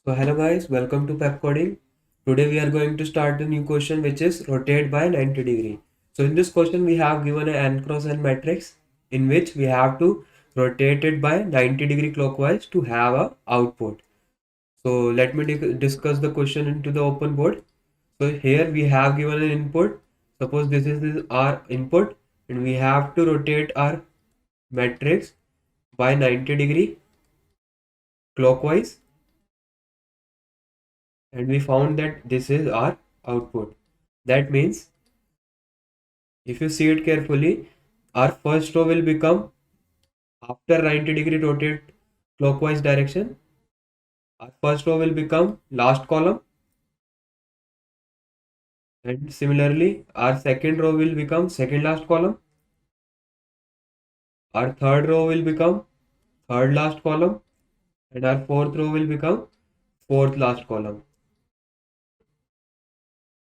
So hello guys, welcome to Pep Coding. Today we are going to start a new question which is rotate by 90 degree. So in this question we have given an n cross n matrix in which we have to rotate it by 90 degree clockwise to have a output. So let me discuss the question into the open board. So here we have given an input. Suppose this is our input and we have to rotate our matrix by 90 degree clockwise, and we found that this is our output. That means if you see it carefully, our first row will become, after 90 degree rotate clockwise direction, our first row will become last column, and similarly our second row will become second last column, our third row will become third last column, and our fourth row will become fourth last column.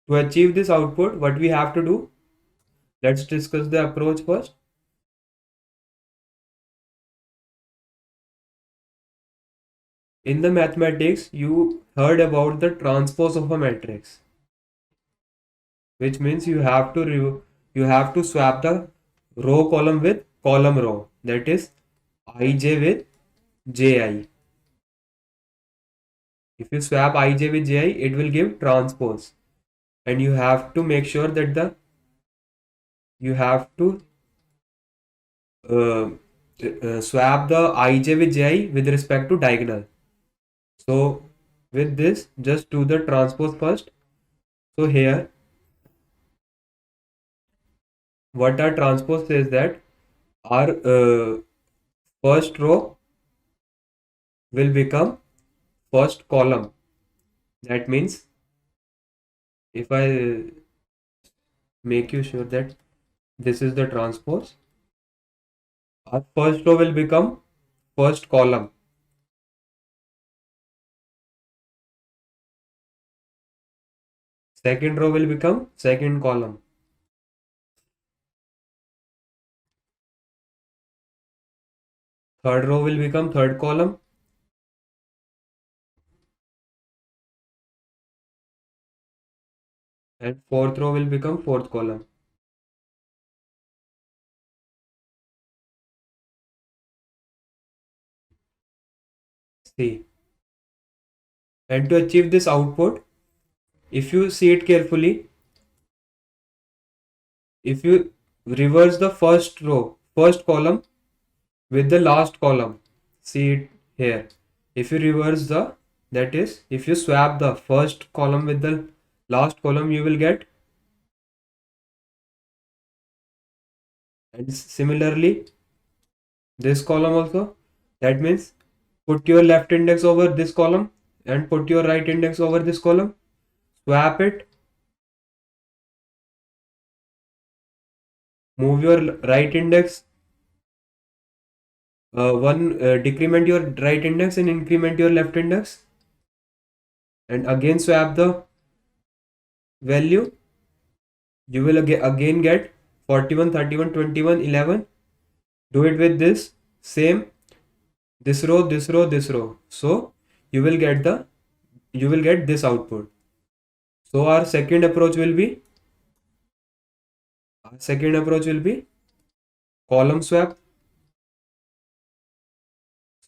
To achieve this output, what we have to do, let's discuss the approach first. In the mathematics, you heard about the transpose of a matrix, which means you have to swap the row column with column row, that is ij with ji. If you swap ij with ji, it will give transpose, and you have to make sure that you have to uh, swap the ij with ji with respect to diagonal. So with this, just do the transpose first. So here what our transpose says, that our first row will become first column. That means if I make you sure that this is the transpose, our first row will become first column. Second row will become second column. Third row will become third column. And fourth row will become fourth column. See. And to achieve this output, if you see it carefully, if you reverse the first row, first column with the last column, see it here. If you reverse that is, if you swap the first column with the last column, you will get. And similarly, this column also. That means put your left index over this column and put your right index over this column. Swap it. Move your right index. Decrement your right index and increment your left index. And again swap the value. You will again get 41, 31, 21, 11. Do it with this same, this row, this row, this row. So you will get this output. So our second approach will be column swap.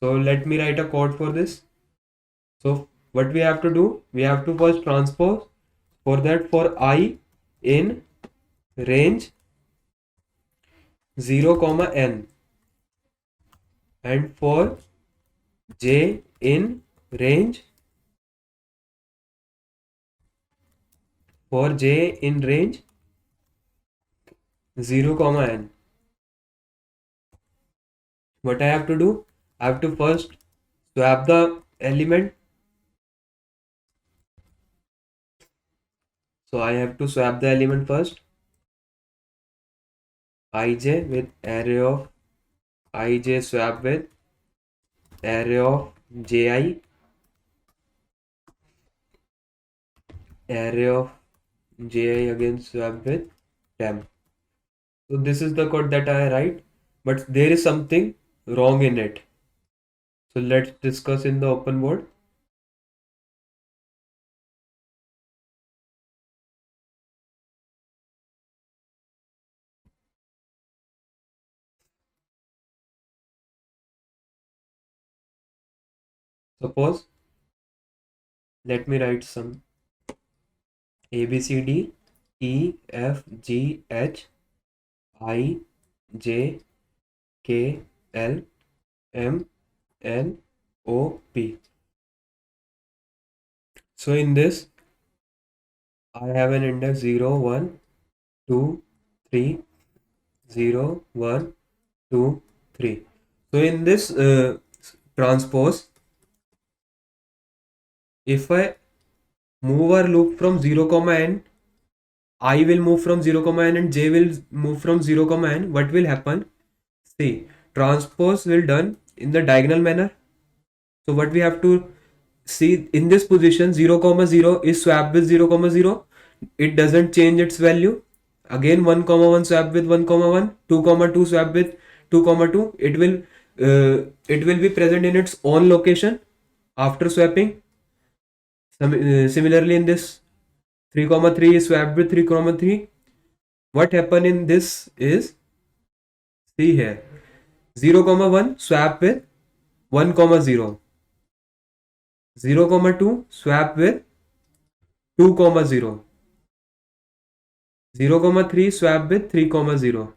So let me write a code for this. So what we have to do, we have to first transpose. For that, for I in range 0, n, and for j in range 0, n. What I have to do, I have to first swap the element. So I have to swap the element first. Ij with array of ij swap with array of ji, array of ji again swap with temp. So this is the code that I write, but there is something wrong in it. So let's discuss in the open board. Suppose let me write some A B C D E F G H I J K L M N O P. So in this I have an index 0 1 2 3 0 1 2 3. So in this transpose, if I move our loop from 0 comma n, I will move from 0 comma n and j will move from 0 comma n. What will happen? See, transpose will done in the diagonal manner. So what we have to see, in this position 0 comma 0 is swapped with 0 comma 0. It doesn't change its value. Again 1 comma 1 swap with 1 comma 1, 2 comma 2 swap with 2 comma 2. It will be present in its own location after swapping. Similarly in this 3 comma 3 is swapped with 3 comma 3. What happened in this is, see here, 0 comma 1 swap with 1 comma 0, 0 comma 2 swap with 2 comma 0, 0 comma 3 swap with 3 comma 0.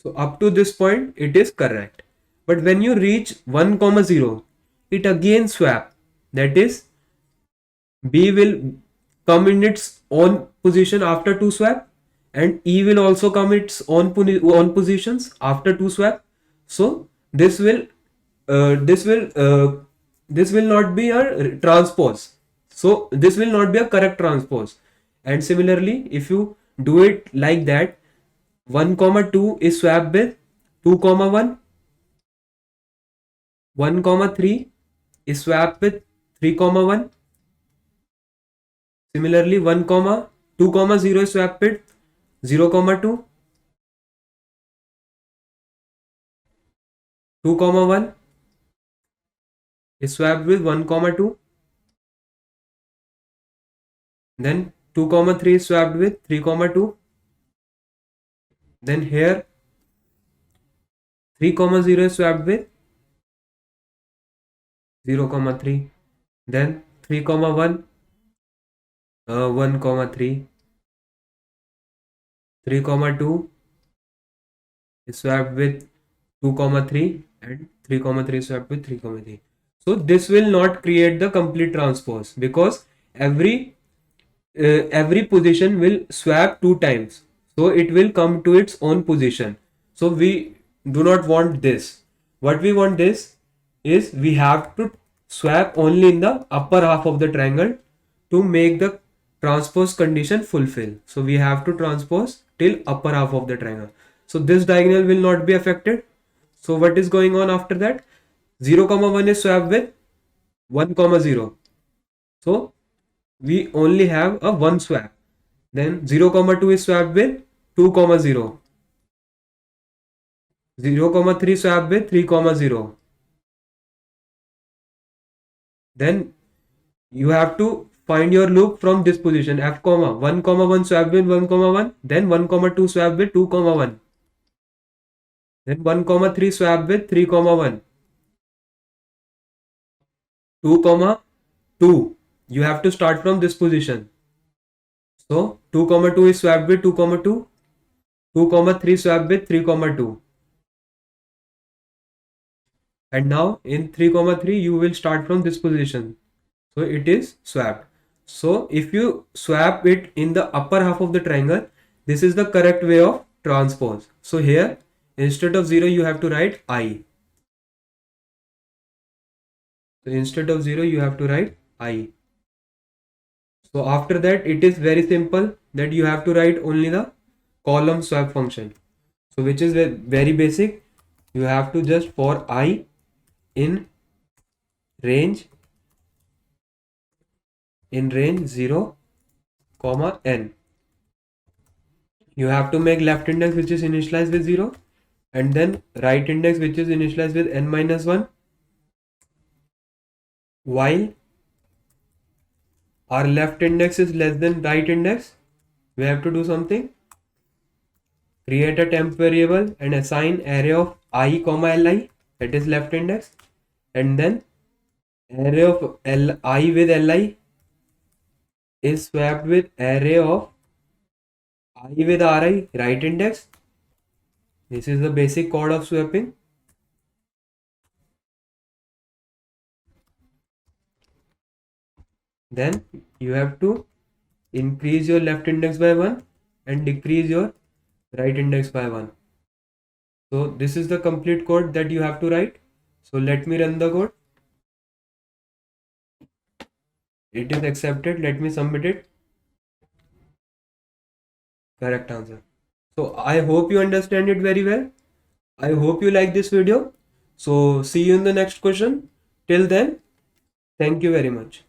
So up to this point it is correct. But when you reach 1 comma 0, it again swap. That is, B will come in its own position after 2 swap, and E will also come its own positions after 2 swap. So this will not be a transpose. So this will not be a correct transpose. And similarly, if you do it like that, 1 comma 2 is swapped with 2 comma 1, 1 comma 3 is swapped with 3 comma 1. Similarly, 1 comma 2 comma 0 is swapped with 0 comma 2, 2 comma 1 is swapped with 1 comma 2. Then 2 comma 3 is swapped with 3 comma 2. Then here 3 comma 0 is swapped with 0 comma 3. Then 3 comma 1, 1 comma 3, 3 comma 2 is swapped with 2 comma 3, and 3 comma 3 is swapped with 3 comma 3. So this will not create the complete transpose, because every position will swap 2 times. So it will come to its own position. So we do not want this. What we want is we have to swap only in the upper half of the triangle to make the transpose condition fulfill. So we have to transpose till upper half of the triangle. So this diagonal will not be affected. So what is going on after that? 0 comma 1 is swapped with 1 comma 0. So we only have a 1 swap. Then 0 comma 2 is swapped with 2 comma 0. 0 comma 3 swap with 3 comma 0. Then you have to find your loop from this position, f comma 1 swap with 1 comma 1. Then 1 comma 2 swap with 2 comma 1. Then 1 comma 3 swap with 3 comma 1. 2 comma 2. You have to start from this position. So 2 comma 2 is swapped with 2 comma 2. 2 comma 3 swapped with 3 comma 2. And now in 3 comma 3 you will start from this position. So it is swapped. So if you swap it in the upper half of the triangle, this is the correct way of transpose. So here instead of 0 you have to write I. So instead of 0 you have to write I. So after that it is very simple, that you have to write only the column swap function. So which is very basic. You have to just, for I in range 0 comma n, you have to make left index which is initialized with 0, and then right index which is initialized with n minus 1, while our left index is less than right index. We have to do something. Create a temp variable and assign array of I comma li, that is left index, and then array of I with li is swapped with array of I with ri, right index. This is the basic code of swapping. Then you have to increase your left index by 1 and decrease your right index by 1. So this is the complete code that you have to write. So let me run the code. It is accepted. Let me submit it. Correct answer. So I hope you understand it very well. I hope you like this video. So see you in the next question. Till then, thank you very much.